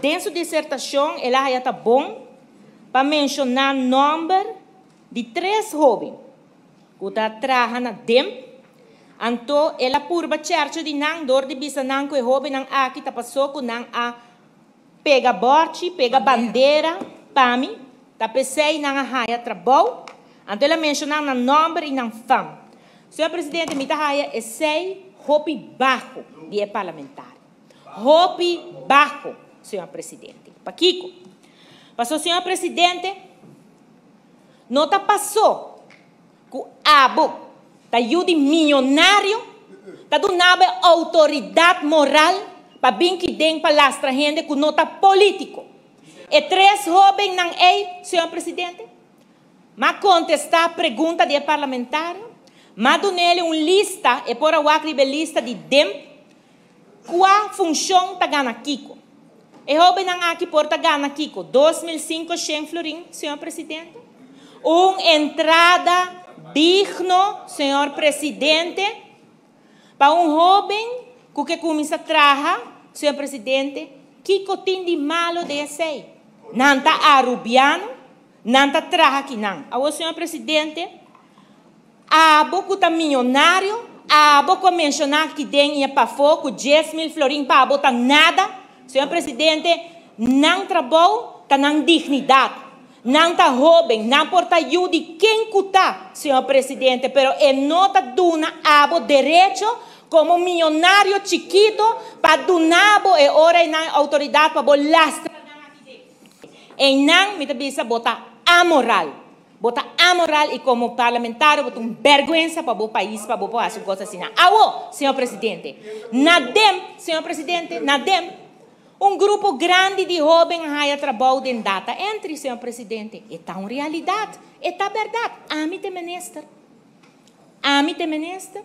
dentro da dissertação, ela está bom para mencionar o número de 3 jovens que trabalham na DEM. Então, ela purba certo de não dor de bisa não que o jovem não aqui tá passou com não a pega borte, pega bandeira, para mim, tá pensei não a raia trabalho. Então, ela mencionar no número e não fama. Senhor Presidente, me raia é 6 hopi baixo de parlamentar. Hopi baixo, Senhor Presidente. Paquico. Passou, Senhor Presidente, não tá passou com abo, tá ajuda milionário, tá donando autoridade moral para vir que den palastra gente com nota político. E 3 jovens não é, Senhor Presidente, mas contestar a pergunta do parlamentário, mas donele lista, e por a lista de DEM, qual função tá ganhando Kiko. E jovem não aqui por tá ganhando Kiko, 2.500 florim, Senhor Presidente. Entrada digno, Senhor Presidente, para jovem que começa a trabalhar, Senhor Presidente, Kiko tem de malo desse. Não está arubiano, não está trabalhando aqui, não. Agora, Senhor Presidente, a boca está milionário, a boca mencionar que tem para fogo 10.000 florim para botar nada, Senhor Presidente, não trabalha, está na dignidade. Não está jovem, não porta ajuda quem cuta, Senhor Presidente, pero é nota duna abo direito como milionário chiquito para donar e ora na autoridade para lastra. E não me bisa botar amoral. Botar amoral e como parlamentar botar vergonha para o país, para o país, coisa assim. Senhor Presidente, na DEM, Senhor Presidente, na DEM, grupo grande de jovens há trabalho de data entre, Senhor Presidente. Está uma realidade, está verdade. Amite minister. Amite minister.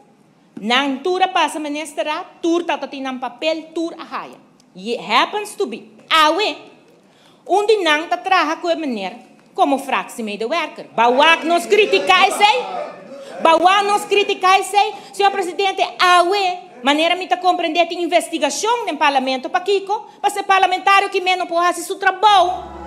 Não tura passa minister, tur tá tinam papel, tur a haia. It happens to be. Awe, onde não tá trabalha com a mulher como fraxe medewerker. Bawak nos criticai sei. Bawak nos criticai sei. Senhor Presidente, awe maneira me compreender a investigação no parlamento para Kiko, para ser parlamentário que menos pode fazer seu trabalho.